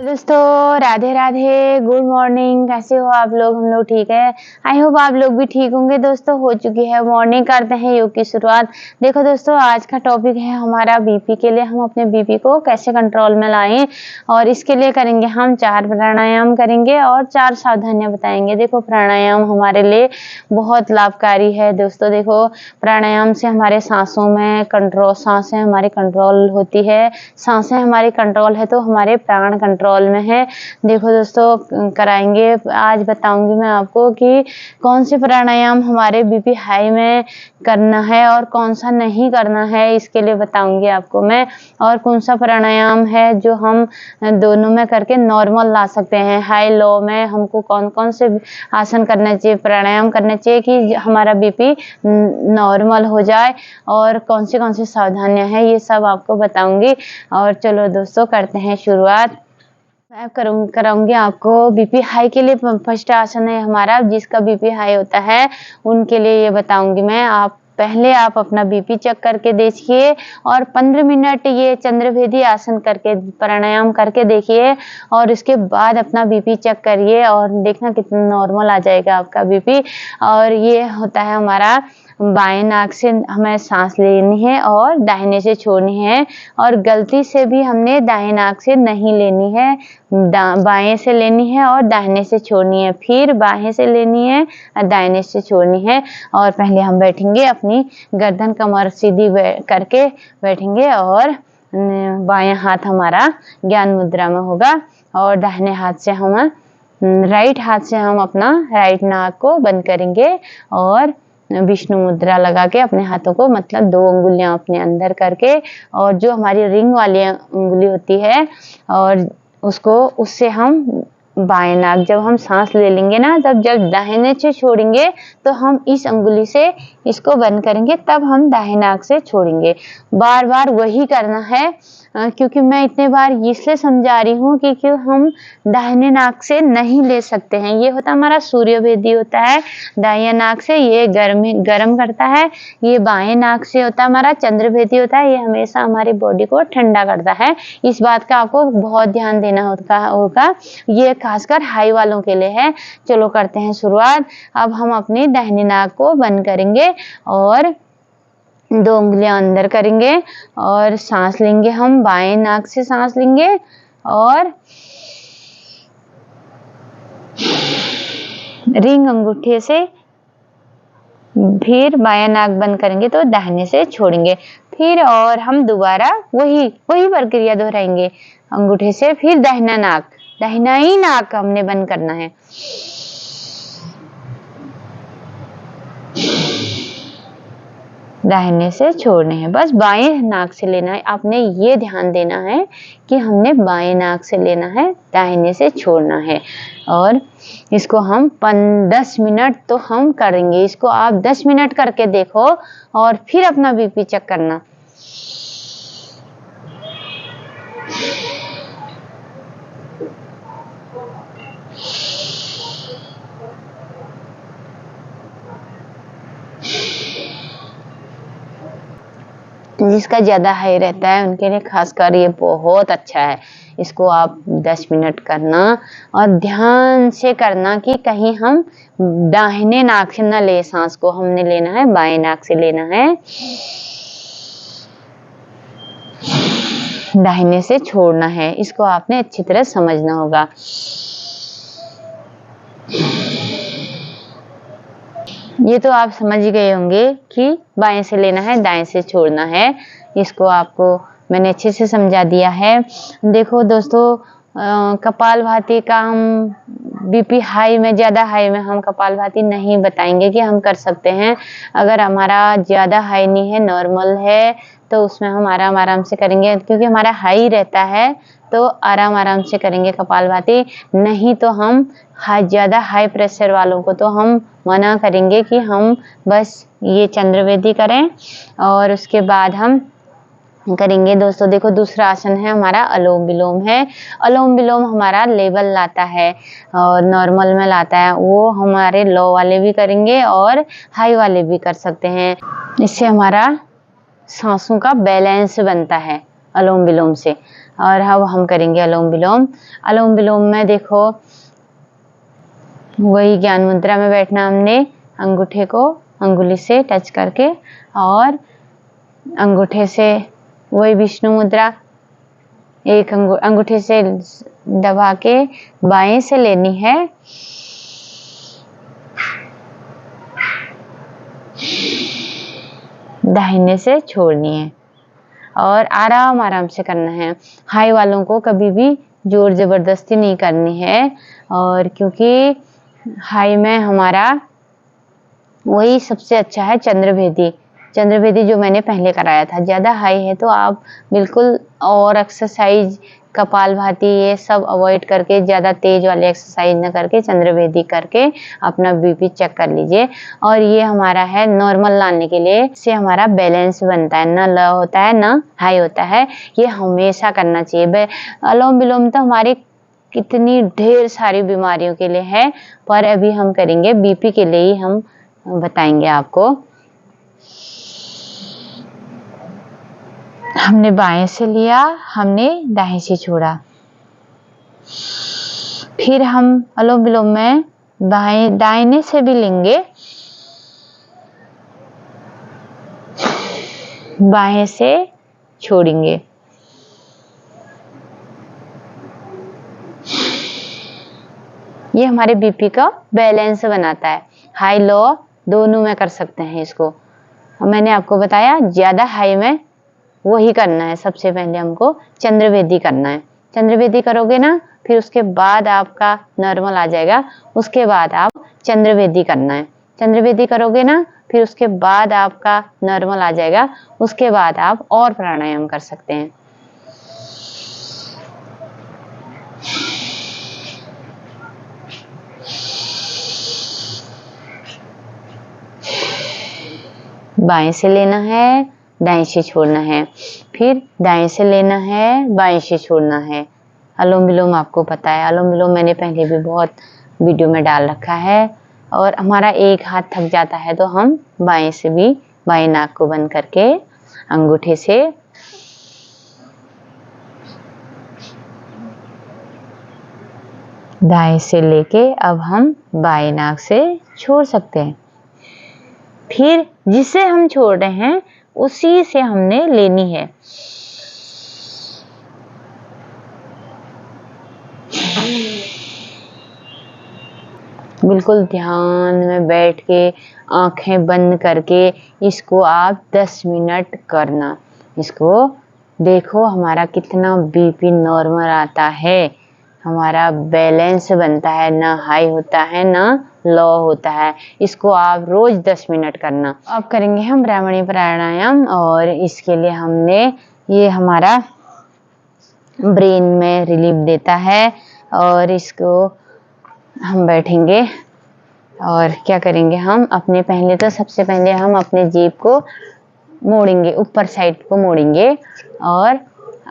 दोस्तों Radhe Radhe, good morning. कैसे हो आप लोग? हम लोग ठीक है। आई होप आप लोग भी ठीक होंगे। दोस्तों हो चुकी है मॉर्निंग, करते हैं योग की शुरुआत। देखो दोस्तों, आज का टॉपिक है हमारा बीपी के लिए। हम अपने बीपी को कैसे कंट्रोल में लाएं, और इसके लिए करेंगे हम 4 प्राणायाम करेंगे और 4 सावधानियां बताएंगे। देखो प्राणायाम हमारे लिए बहुत लाभकारी है। दोस्तों देखो, प्राणायाम से हमारे सांसों में कंट्रोल, सांसें हमारी कंट्रोल होती है। सांसें हमारी कंट्रोल है तो हमारे प्राण कंट्रोल में है। देखो दोस्तों, कराएंगे। आज बताऊंगी मैं आपको कि कौन से प्राणायाम हमारे बीपी हाई में करना है और कौन सा नहीं करना है, इसके लिए बताऊंगी आपको मैं। और कौन सा प्राणायाम है जो हम दोनों में करके नॉर्मल ला सकते हैं। हाई लो में हमको कौन कौन से आसन करने चाहिए, प्राणायाम करने चाहिए कि हमारा बीपी नॉर्मल हो जाए, और कौन सी सावधानियां हैं, ये सब आपको बताऊंगी। और चलो दोस्तों, करते हैं शुरुआत। मैं कराऊंगी आपको बीपी हाई के लिए। फर्स्ट आसन है हमारा, जिसका बीपी हाई होता है उनके लिए ये बताऊंगी मैं। आप अपना बीपी चेक करके देखिए और 15 मिनट ये चंद्रभेदी आसन करके, प्राणायाम करके देखिए, और उसके बाद अपना बीपी चेक करिए और देखना कितना नॉर्मल आ जाएगा आपका बीपी। और ये होता है हमारा, बाएं नाक से हमें सांस लेनी है और दाहिने से छोड़नी है, और गलती से भी हमने दाएं नाक से नहीं लेनी है, बाएं से लेनी है और दाहिने से छोड़नी है, फिर बाएं से लेनी है और दाहिने से छोड़नी है। और पहले हम बैठेंगे, अपनी गर्दन कमर सीधी करके बैठेंगे, और बाएं हाथ हमारा ज्ञान मुद्रा में होगा, और दाहिने हाथ से हम राइट हाथ से हम अपना राइट नाक को बंद करेंगे, और विष्णु मुद्रा लगा के अपने हाथों को, मतलब 2 उंगलियां अपने अंदर करके, और जो हमारी रिंग वाली उंगली होती है, और उससे हम बाएं नाक, जब हम सांस ले लेंगे ना, जब दाहिने से छोड़ेंगे तो हम इस उंगली से इसको बंद करेंगे, तब हम दाहिने नाक से छोड़ेंगे। बार बार वही करना है, क्योंकि मैं इतने बार इसलिए समझा रही हूँ कि हम दाहिने नाक से नहीं ले सकते हैं। ये होता हमारा सूर्यभेदी होता है दाहिने नाक से, ये गर्म करता है। ये बाएं नाक से होता है हमारा चंद्रभेदी होता है, ये हमेशा हमारी बॉडी को ठंडा करता है। इस बात का आपको बहुत ध्यान देना होगा। ये खासकर हाई वालों के लिए है। चलो करते हैं शुरुआत। अब हम अपनी दाहिनी नाक को बंद करेंगे और 2 उंगलियां अंदर करेंगे, और सांस लेंगे। हम बाएं नाक से सांस लेंगे और रिंग अंगूठे से, फिर बायां नाक बंद करेंगे तो दाहिने से छोड़ेंगे, फिर और हम दोबारा वही प्रक्रिया दोहराएंगे। अंगूठे से फिर दाहिना ही नाक हमने बंद करना है, दाहिने से छोड़ने हैं। बस बाएं नाक से लेना है। आपने ये ध्यान देना है कि हमने बाएं नाक से लेना है, दाहिने से छोड़ना है। और इसको हम 10 मिनट तो हम करेंगे। इसको आप 10 मिनट करके देखो और फिर अपना बीपी चेक करना। जिसका ज्यादा हाई रहता है उनके लिए खासकर ये बहुत अच्छा है। इसको आप 10 मिनट करना, और ध्यान से करना कि कहीं हम दाहिने नाक से न ले, सांस को हमने लेना है बाएं नाक से लेना है, दाहिने से छोड़ना है। इसको आपने अच्छी तरह समझना होगा। ये तो आप समझ गए होंगे कि बाएं से लेना है, दाएं से छोड़ना है। इसको आपको मैंने अच्छे से समझा दिया है। देखो दोस्तों, कपालभाति का हम बीपी हाई में, ज्यादा हाई में हम कपालभाति नहीं बताएंगे कि हम कर सकते हैं। अगर हमारा ज्यादा हाई नहीं है, नॉर्मल है, तो उसमें हम आराम से करेंगे, क्योंकि हमारा हाई रहता है तो आराम से करेंगे कपालभाति। नहीं तो हम ज्यादा हाई प्रेशर वालों को तो हम मना करेंगे कि हम बस ये चंद्रवेदी करें, और उसके बाद हम करेंगे। दोस्तों देखो, दूसरा आसन है हमारा अलोम विलोम है। अलोम विलोम हमारा लेवल लाता है और नॉर्मल में लाता है। वो हमारे लो वाले भी करेंगे और हाई वाले भी कर सकते हैं। इससे हमारा सांसों का बैलेंस बनता है। अनुलोम विलोम से। और अब हम करेंगे अनुलोम विलोम। अनुलोम विलोम में देखो वही ज्ञान मुद्रा में बैठना हमने, अंगूठे को अंगुली से टच करके और अंगूठे से वही विष्णु मुद्रा एक अंगूठे से दबा के बाएं से लेनी है, दाहिने से छोड़नी है और आराम आराम से करना है। हाई वालों को कभी भी जोर जबरदस्ती नहीं करनी है, और क्योंकि हाई में हमारा वही सबसे अच्छा है चंद्रभेदी। चंद्रभेदी जो मैंने पहले कराया था। ज़्यादा हाई है तो आप बिल्कुल और एक्सरसाइज कपालभाति ये सब अवॉइड करके ज़्यादा तेज वाले एक्सरसाइज न करके चंद्रभेदी करके अपना बीपी चेक कर लीजिए। और ये हमारा है नॉर्मल लाने के लिए, इससे हमारा बैलेंस बनता है, ना लो होता है ना हाई होता है। ये हमेशा करना चाहिए। अनुलोम विलोम तो हमारी कितनी ढेर सारी बीमारियों के लिए है, पर अभी हम करेंगे बीपी के लिए ही हम बताएंगे आपको। हमने बाएं से लिया, हमने दाएं से छोड़ा। फिर हम अनुलोम विलोम में दाहिने से भी लेंगे, बाएं से छोड़ेंगे। ये हमारे बीपी का बैलेंस बनाता है। हाई लो दोनों में कर सकते हैं इसको। मैंने आपको बताया ज्यादा हाई में वही करना है। सबसे पहले हमको चंद्रभेदी करना है। चंद्रभेदी करोगे ना, फिर उसके बाद आपका नॉर्मल आ जाएगा। उसके बाद आप चंद्रभेदी करना है। चंद्रभेदी करोगे ना, फिर उसके बाद आपका नॉर्मल आ जाएगा। उसके बाद आप और प्राणायाम कर सकते हैं। बाएं से लेना है, दाएं से छोड़ना है, फिर दाएं से लेना है, बाएं से छोड़ना है। अनुलोम विलोम आपको पता है। अनुलोम विलोम मैंने पहले भी बहुत वीडियो में डाल रखा है। और हमारा एक हाथ थक जाता है तो हम बाएं से भी, बाएं नाक को बंद करके अंगूठे से दाएं से लेके अब हम बाएं नाक से छोड़ सकते हैं। फिर जिसे हम छोड़ रहे हैं उसी से हमने लेनी है। बिल्कुल ध्यान में बैठ के आंखें बंद करके इसको आप 10 मिनट करना। इसको देखो हमारा कितना बीपी नॉर्मल आता है, हमारा बैलेंस बनता है, ना हाई होता है ना लो होता है। इसको आप रोज 10 मिनट करना। अब करेंगे हम ब्राह्मणी प्राणायाम, और इसके लिए हमने ये हमारा ब्रेन में रिलीफ देता है। और इसको हम बैठेंगे और क्या करेंगे, हम अपने पहले तो सबसे पहले हम अपने जीभ को मोड़ेंगे, ऊपर साइड को मोड़ेंगे और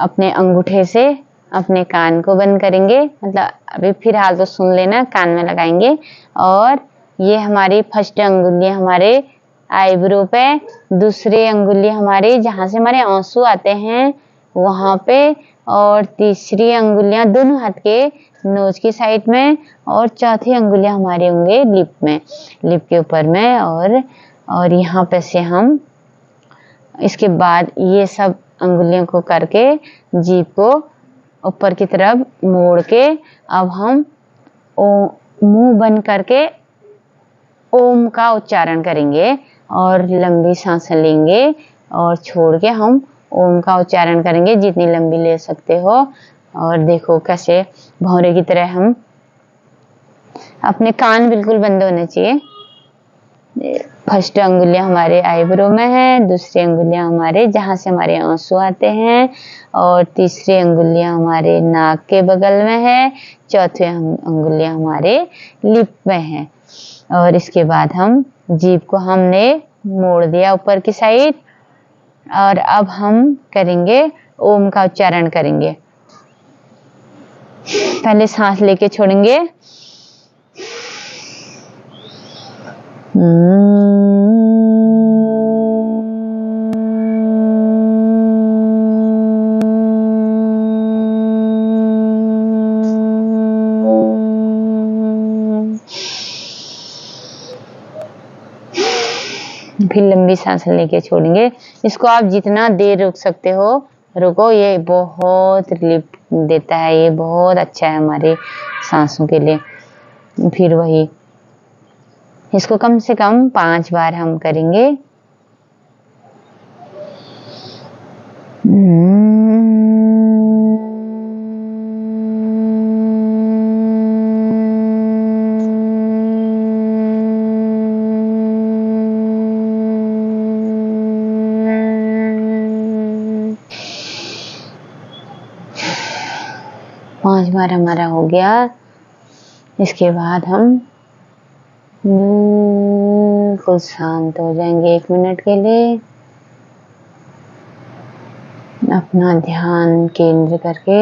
अपने अंगूठे से अपने कान को बंद करेंगे। मतलब अभी फिलहाल तो सुन लेना, कान में लगाएंगे। और ये हमारी फर्स्ट अंगुलियां हमारे आईब्रो पे, दूसरी अंगुलियां हमारे जहाँ से हमारे आंसू आते हैं वहां पे, और तीसरी अंगुलियां दोनों हाथ के नोज की साइड में, और चौथी अंगुलियां हमारे होंगे लिप में, लिप के ऊपर में। और यहाँ पे से हम इसके बाद ये सब अंगुलियों को करके जीभ को ऊपर की तरफ मोड़ के अब हम मुंह बंद करके ओम का उच्चारण करेंगे और लंबी सांस लेंगे और छोड़ के हम ओम का उच्चारण करेंगे जितनी लंबी ले सकते हो। और देखो कैसे भौरे की तरह हम, अपने कान बिल्कुल बंद होने चाहिए। फर्स्ट अंगुलियां हमारे आईब्रो में है, दूसरी अंगुलियां हमारे जहां से हमारे आंसू आते हैं, और तीसरी अंगुलियां हमारे नाक के बगल में है, चौथी अंगुलियां हमारे लिप में है। और इसके बाद हम जीभ को हमने मोड़ दिया ऊपर की साइड, और अब हम करेंगे ओम का उच्चारण करेंगे। पहले सांस लेके छोड़ेंगे। फिर लंबी सांस लेके छोड़ेंगे। इसको आप जितना देर रुक सकते हो रुको, ये बहुत रिलीफ देता है, ये बहुत अच्छा है हमारे सांसों के लिए। फिर वही इसको कम से कम 5 बार हम करेंगे। पांच बार हमारा हो गया। इसके बाद हम बिल्कुल शांत हो जाएंगे 1 मिनट के लिए। अपना ध्यान केंद्र करके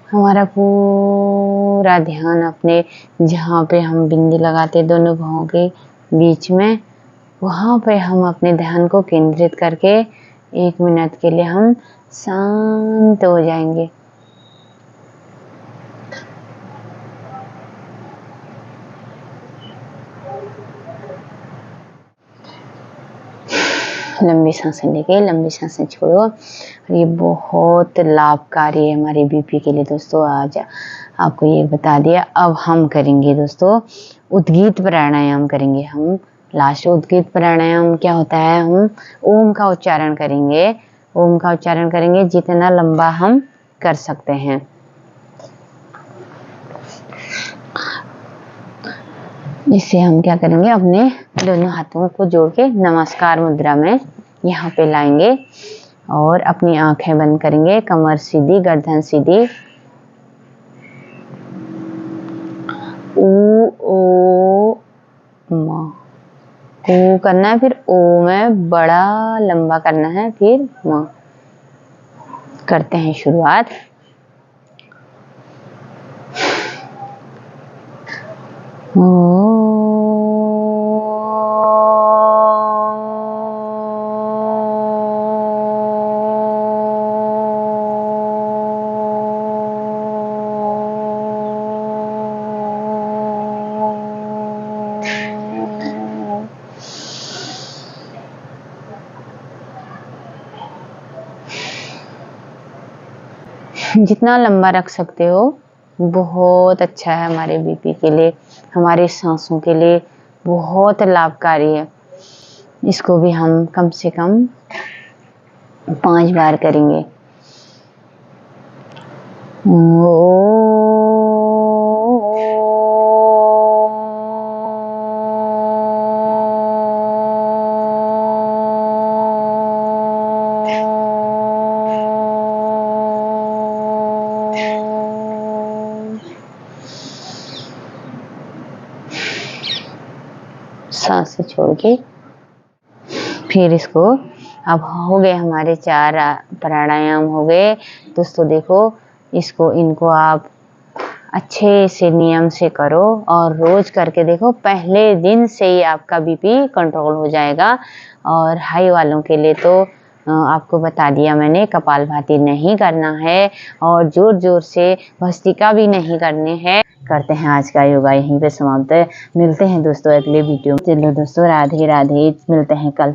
हमारा पूरा ध्यान अपने जहाँ पे हम बिंदी लगाते दोनों भौं के बीच में, वहाँ पे हम अपने ध्यान को केंद्रित करके 1 मिनट के लिए हम शांत हो जाएंगे। लंबी सांसें लेके लंबी सांसें छोड़ो। ये बहुत लाभकारी है हमारे बीपी के लिए दोस्तों। आज आपको ये बता दिया। अब हम करेंगे दोस्तों उद्गीत प्राणायाम करेंगे हम। लास्ट उद्गीत प्राणायाम क्या होता है, हम ओम का उच्चारण करेंगे। ओम का उच्चारण करेंगे जितना लंबा हम कर सकते हैं। इससे हम क्या करेंगे, अपने दोनों हाथों को जोड़ के नमस्कार मुद्रा में यहाँ पे लाएंगे और अपनी आंखें बंद करेंगे। कमर सीधी, गर्दन सीधी। ओ मा ओ करना है, फिर ओ में बड़ा लंबा करना है, फिर मा। करते हैं शुरुआत। जितना लंबा रख सकते हो बहुत अच्छा है हमारे बीपी के लिए, हमारे सांसों के लिए बहुत लाभकारी है। इसको भी हम कम से कम 5 बार करेंगे। सांस छोड़ के फिर इसको, अब हो गए हमारे 4 प्राणायाम हो गए दोस्तों। देखो इनको आप अच्छे से नियम से करो और रोज करके देखो, पहले दिन से ही आपका बीपी कंट्रोल हो जाएगा। और हाई वालों के लिए तो आपको बता दिया मैंने, कपालभाति नहीं करना है और जोर जोर से भस्त्रिका भी नहीं करने हैं। करते हैं आज का योगा यहीं पे समाप्त है। मिलते हैं दोस्तों अगले वीडियो में। चलो दोस्तों, राधे राधे, मिलते हैं कल।